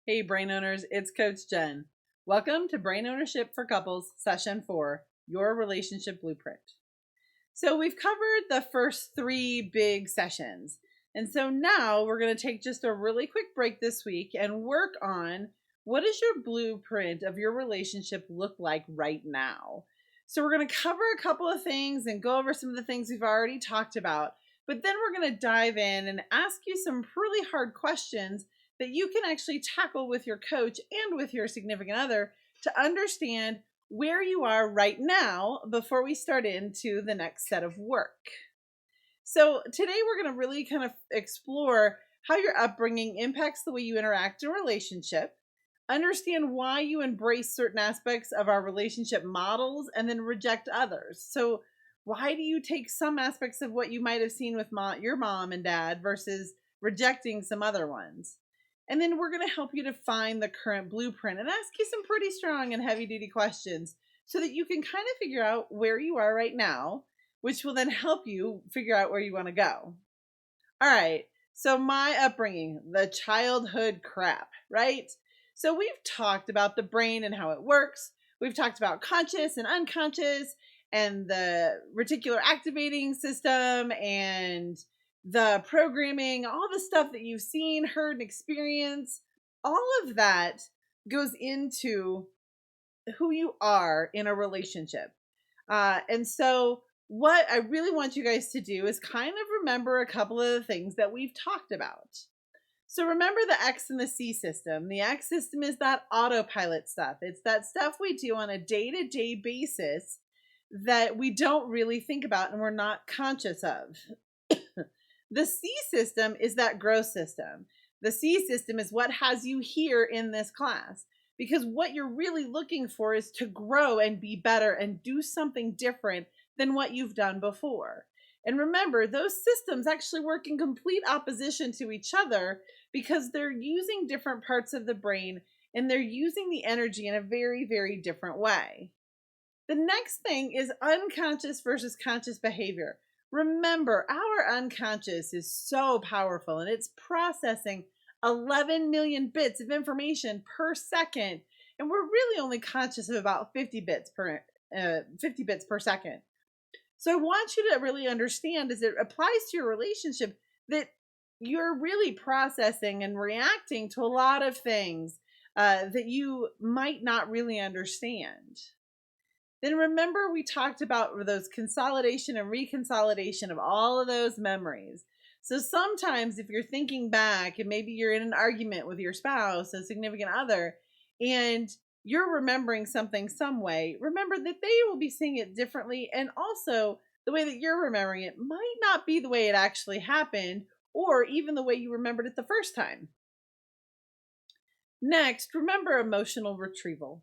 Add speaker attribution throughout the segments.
Speaker 1: Hey, brain owners, it's Coach Jen. Welcome to Brain Ownership for Couples, Session 4, Your Relationship Blueprint. So, we've covered the first three big sessions. And so now we're going to take just a really quick break this week and work on what does your blueprint of your relationship look like right now? So, we're going to cover a couple of things and go over some of the things we've already talked about. But then we're going to dive in and ask you some really hard questions that you can actually tackle with your coach and with your significant other to understand where you are right now before we start into the next set of work. So today we're going to really kind of explore how your upbringing impacts the way you interact in a relationship, understand why you embrace certain aspects of our relationship models and then reject others. So why do you take some aspects of what you might have seen with your mom and dad versus rejecting some other ones? And then we're going to help you to find the current blueprint and ask you some pretty strong and heavy duty questions so that you can kind of figure out where you are right now, which will then help you figure out where you want to go. All right. So my upbringing, the childhood crap, right? So we've talked about the brain and how it works. We've talked about conscious and unconscious and the reticular activating system and the programming, all the stuff that you've seen, heard, and experienced. All of that goes into who you are in a relationship. And so what I really want you guys to do is kind of remember a couple of the things that we've talked about. So remember the X and the C system. The X system is that autopilot stuff. It's that stuff we do on a day-to-day basis that we don't really think about and we're not conscious of. The C system is that growth system. The C system is what has you here in this class. Because what you're really looking for is to grow and be better and do something different than what you've done before. And remember, those systems actually work in complete opposition to each other because they're using different parts of the brain and they're using the energy in a very, very different way. The next thing is unconscious versus conscious behavior. Remember, our unconscious is so powerful and it's processing 11 million bits of information per second. And we're really only conscious of about 50 bits per second. So I want you to really understand as it applies to your relationship that you're really processing and reacting to a lot of things that you might not really understand. Then remember we talked about those consolidation and reconsolidation of all of those memories. So sometimes if you're thinking back and maybe you're in an argument with your spouse, a significant other, and you're remembering something some way, remember that they will be seeing it differently. And also the way that you're remembering it might not be the way it actually happened or even the way you remembered it the first time. Next, remember emotional retrieval.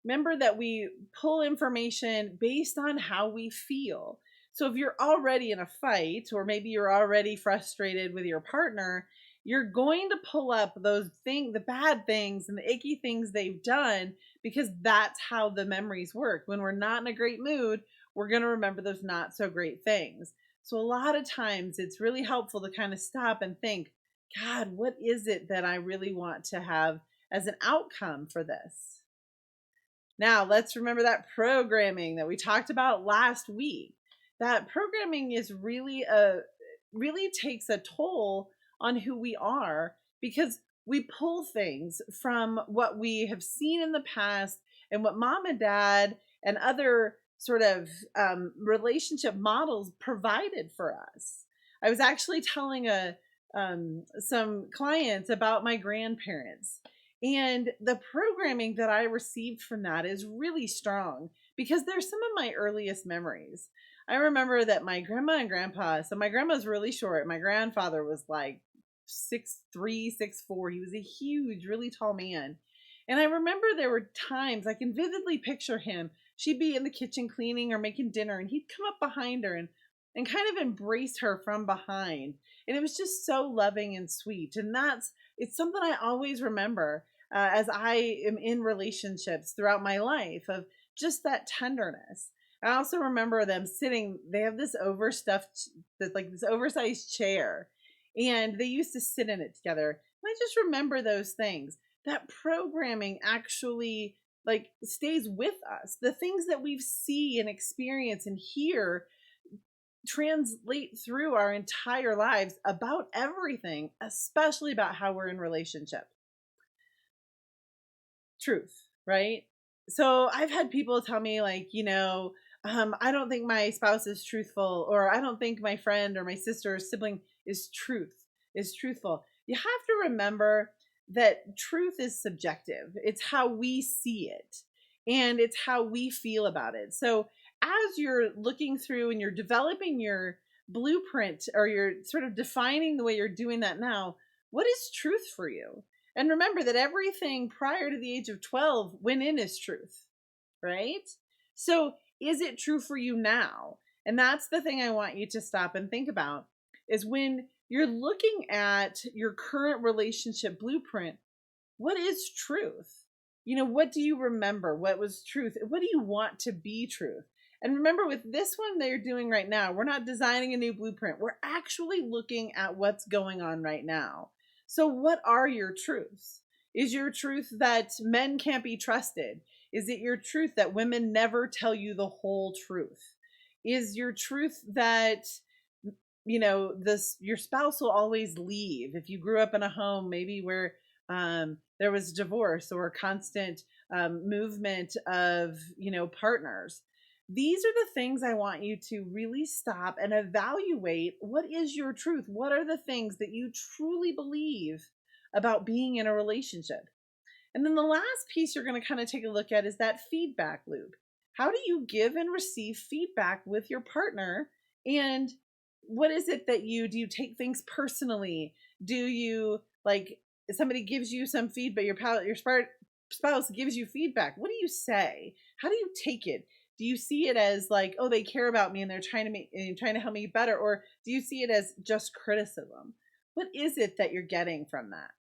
Speaker 1: Remember that we pull information based on how we feel. So if you're already in a fight, or maybe you're already frustrated with your partner, you're going to pull up those things, the bad things and the icky things they've done, because that's how the memories work. When we're not in a great mood, we're going to remember those not so great things. So a lot of times it's really helpful to kind of stop and think, God, what is it that I really want to have as an outcome for this? Now, let's remember that programming that we talked about last week. That programming is really takes a toll on who we are because we pull things from what we have seen in the past and what mom and dad and other sort of relationship models provided for us. I was actually telling some clients about my grandparents. And the programming that I received from that is really strong because they're some of my earliest memories. I remember that my grandma and grandpa, so my grandma's really short. My grandfather was like 6'3", 6'4". He was a huge, really tall man. And I remember there were times I can vividly picture him. She'd be in the kitchen cleaning or making dinner and he'd come up behind her and kind of embrace her from behind. And it was just so loving and sweet. And it's something I always remember as I am in relationships throughout my life of just that tenderness. I also remember them sitting, they have this this oversized chair, and they used to sit in it together. And I just remember those things. that programming actually like stays with us. The things that we see and experience and hear translate through our entire lives about everything, especially about how we're in relationship. Truth, right? So I've had people tell me, like, I don't think my spouse is truthful, or I don't think my friend or my sister or sibling is truthful. You have to remember that truth is subjective. It's how we see it, and it's how we feel about it. So as you're looking through and you're developing your blueprint, or you're sort of defining the way you're doing that now, what is truth for you? And remember that everything prior to the age of 12 went in as truth, right? So is it true for you now? And that's the thing I want you to stop and think about, is when you're looking at your current relationship blueprint, what is truth? What do you remember? What was truth? What do you want to be truth? And remember, with this one they're doing right now, we're not designing a new blueprint. We're actually looking at what's going on right now. So what are your truths? Is your truth that men can't be trusted? Is it your truth that women never tell you the whole truth? Is your truth that your spouse will always leave? If you grew up in a home maybe where there was divorce or constant movement of partners, these are the things I want you to really stop and evaluate. What is your truth? What are the things that you truly believe about being in a relationship? And then the last piece you're going to kind of take a look at is that feedback loop. How do you give and receive feedback with your partner? And what is it that do you take things personally? Do you, like, if somebody gives you some feedback, your spouse gives you feedback, what do you say? How do you take it? Do you see it as like, oh, they care about me and they're trying to help me better? Or do you see it as just criticism? What is it that you're getting from that?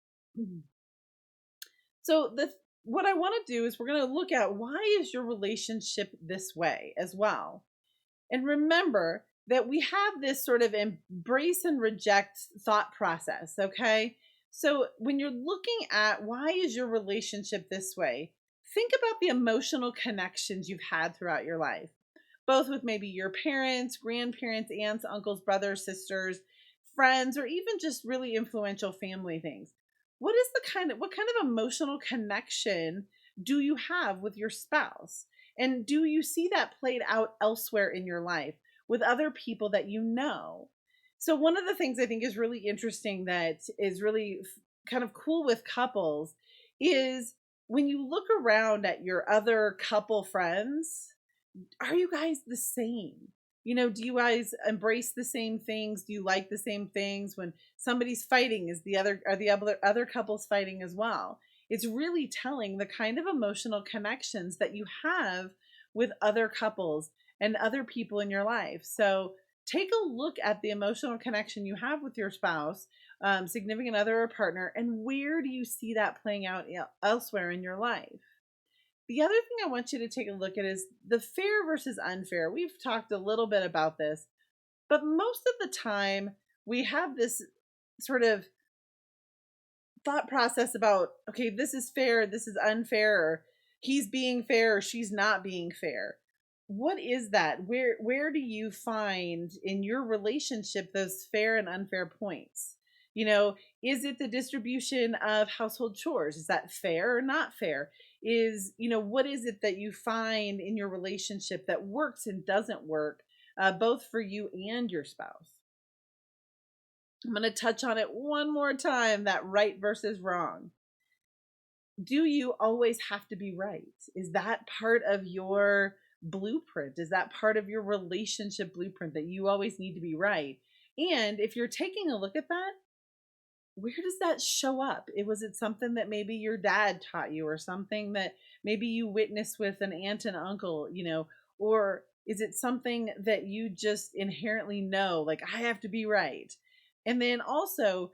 Speaker 1: So what I want to do is we're going to look at, why is your relationship this way as well? And remember that we have this sort of embrace and reject thought process, okay? So when you're looking at why is your relationship this way, think about the emotional connections you've had throughout your life, both with maybe your parents, grandparents, aunts, uncles, brothers, sisters, friends, or even just really influential family things. What kind of emotional connection do you have with your spouse? And do you see that played out elsewhere in your life with other people that you know? So one of the things I think is really interesting, that is really kind of cool with couples, is when you look around at your other couple friends, are you guys the same? Do you guys embrace the same things? Do you like the same things? When somebody's fighting, are the other couples fighting as well? It's really telling the kind of emotional connections that you have with other couples and other people in your life. So take a look at the emotional connection you have with your spouse, significant other, or partner, and where do you see that playing out elsewhere in your life? The other thing I want you to take a look at is the fair versus unfair. We've talked a little bit about this, but most of the time we have this sort of thought process about, okay, this is fair, this is unfair, or he's being fair or she's not being fair. What is that? Where do you find in your relationship those fair and unfair points? Is it the distribution of household chores? Is that fair or not fair? What is it that you find in your relationship that works and doesn't work, both for you and your spouse? I'm going to touch on it one more time, that right versus wrong. Do you always have to be right? Is that part of your blueprint? Is that part of your relationship blueprint, that you always need to be right? And if you're taking a look at that, where does that show up? Was it something that maybe your dad taught you, or something that maybe you witnessed with an aunt and uncle, or is it something that you just inherently know, like, I have to be right? And then also,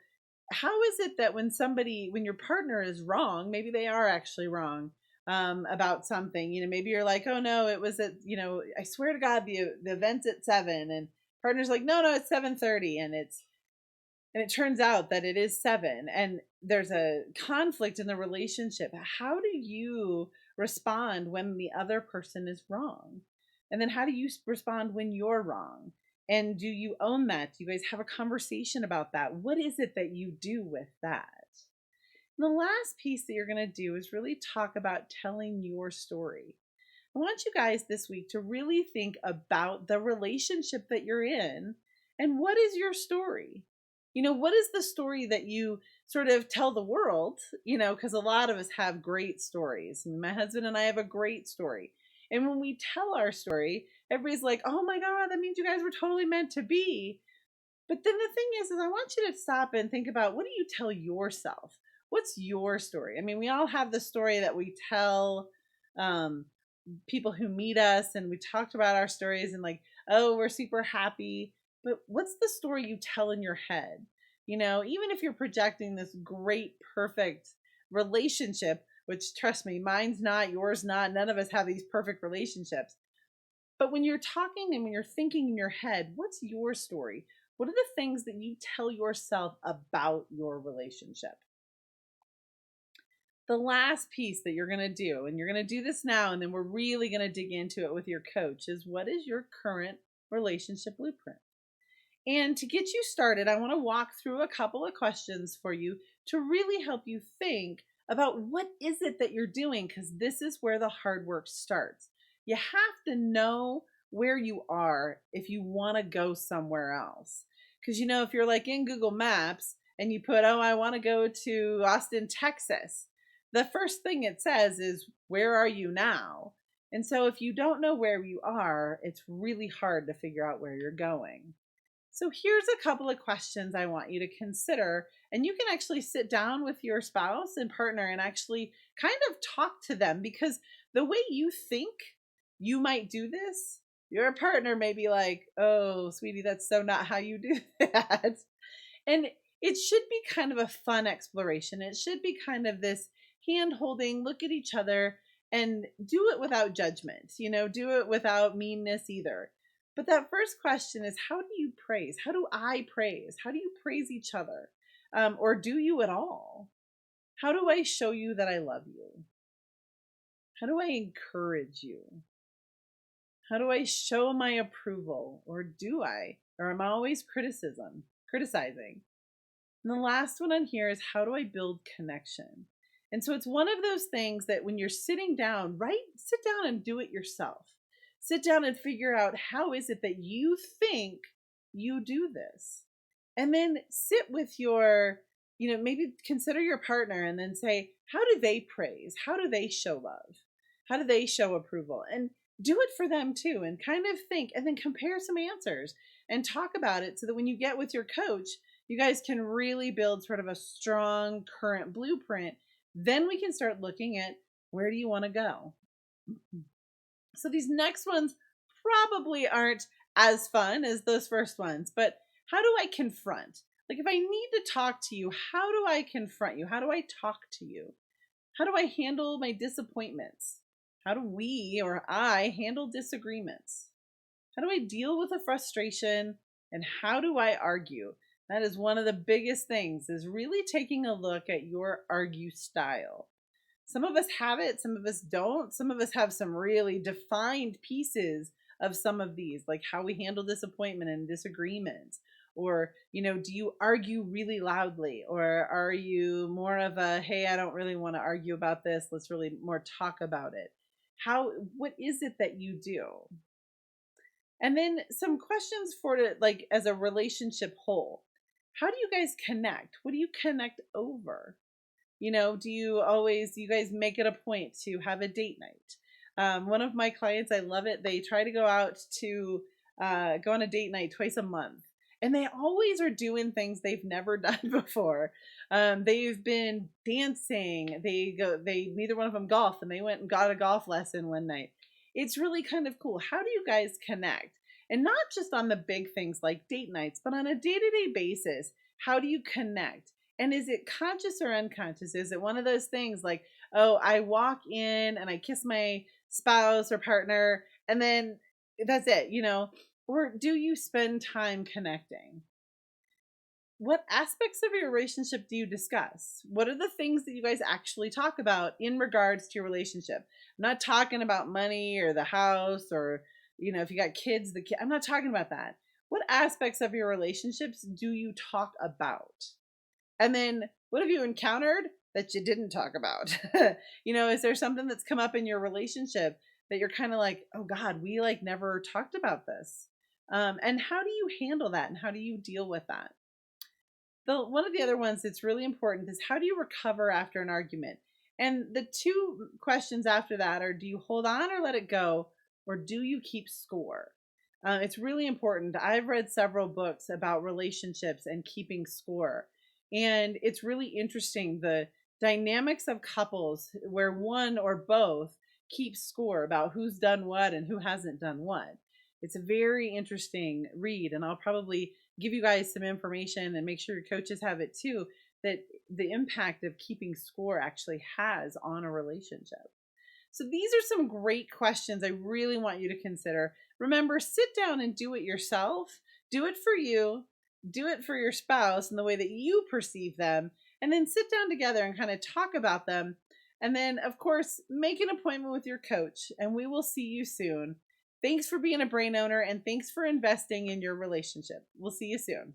Speaker 1: how is it that when your partner is wrong, maybe they are actually wrong about something, maybe you're like, oh no, it was I swear to God, the event's at 7, and partner's like, no, it's 7:30, and and it turns out that it is 7, and there's a conflict in the relationship. How do you respond when the other person is wrong? And then how do you respond when you're wrong? And do you own that? Do you guys have a conversation about that? What is it that you do with that? And the last piece that you're going to do is really talk about telling your story. I want you guys this week to really think about the relationship that you're in and what is your story? What is the story that you sort of tell the world? Because a lot of us have great stories. My husband and I have a great story. And when we tell our story, everybody's like, oh my God, that means you guys were totally meant to be. But then the thing is I want you to stop and think about, what do you tell yourself? What's your story? I mean, we all have the story that we tell people who meet us, and we talked about our stories and like, oh, we're super happy. But what's the story you tell in your head? Even if you're projecting this great, perfect relationship, which trust me, mine's not, yours not, none of us have these perfect relationships. But when you're talking and when you're thinking in your head, what's your story? What are the things that you tell yourself about your relationship? The last piece that you're going to do, and you're going to do this now, and then we're really going to dig into it with your coach, is what is your current relationship blueprint? And to get you started, I want to walk through a couple of questions for you to really help you think about what is it that you're doing, because this is where the hard work starts. You have to know where you are if you want to go somewhere else. Because, if you're like in Google Maps and you put, oh, I want to go to Austin, Texas, the first thing it says is, where are you now? And so if you don't know where you are, it's really hard to figure out where you're going. So here's a couple of questions I want you to consider, and you can actually sit down with your spouse and partner and actually kind of talk to them, because the way you think you might do this, your partner may be like, oh, sweetie, that's so not how you do that. And it should be kind of a fun exploration. It should be kind of this hand holding, look at each other and do it without judgment, do it without meanness either. But that first question is, how do you praise? How do I praise? How do you praise each other? Or do you at all? How do I show you that I love you? How do I encourage you? How do I show my approval? Or do I? Or am I always criticizing? And the last one on here is, how do I build connection? And so it's one of those things that when you're sitting down, sit down and do it yourself. Sit down and figure out, how is it that you think you do this? And then sit with your, maybe consider your partner and then say, how do they praise? How do they show love? How do they show approval? And do it for them too, and kind of think, and then compare some answers and talk about it, so that when you get with your coach, you guys can really build sort of a strong current blueprint. Then we can start looking at, where do you want to go? So these next ones probably aren't as fun as those first ones, but how do I confront? Like, if I need to talk to you, how do I confront you? How do I talk to you? How do I handle my disappointments? How do we, or I, handle disagreements? How do I deal with a frustration? And how do I argue? That is one of the biggest things, is really taking a look at your argue style. Some of us have it, some of us don't. Some of us have some really defined pieces of some of these, like how we handle disappointment and disagreement. Or, do you argue really loudly? Or are you more of a, hey, I don't really want to argue about this, let's really more talk about it? What is it that you do? And then some questions for it, like as a relationship whole. How do you guys connect? What do you connect over? Do you guys make it a point to have a date night? One of my clients, I love it. They try to go out to go on a date night twice a month. And they always are doing things they've never done before. They've been dancing. Neither one of them golf, and they went and got a golf lesson one night. It's really kind of cool. How do you guys connect? And not just on the big things like date nights, but on a day-to-day basis. How do you connect? And is it conscious or unconscious? Is it one of those things like, oh, I walk in and I kiss my spouse or partner, and then that's it, Or do you spend time connecting? what aspects of your relationship do you discuss? What are the things that you guys actually talk about in regards to your relationship? I'm not talking about money or the house or, if you got kids, I'm not talking about that. What aspects of your relationships do you talk about? And then what have you encountered that you didn't talk about? Is there something that's come up in your relationship that you're kind of like, oh God, we like never talked about this? And how do you handle that? And how do you deal with that? One of the other ones that's really important is how do you recover after an argument? And the two questions after that are, do you hold on or let it go? Or do you keep score? It's really important. I've read several books about relationships and keeping score. And it's really interesting the dynamics of couples where one or both keeps score about who's done what and who hasn't done what. It's a very interesting read, and I'll probably give you guys some information and make sure your coaches have it too, that the impact of keeping score actually has on a relationship. So these are some great questions I really want you to consider. Remember, sit down and do it yourself. Do it for you. Do it for your spouse in the way that you perceive them. And then sit down together and kind of talk about them. And then, of course, make an appointment with your coach, and we will see you soon. Thanks for being a brain owner, and thanks for investing in your relationship. We'll see you soon.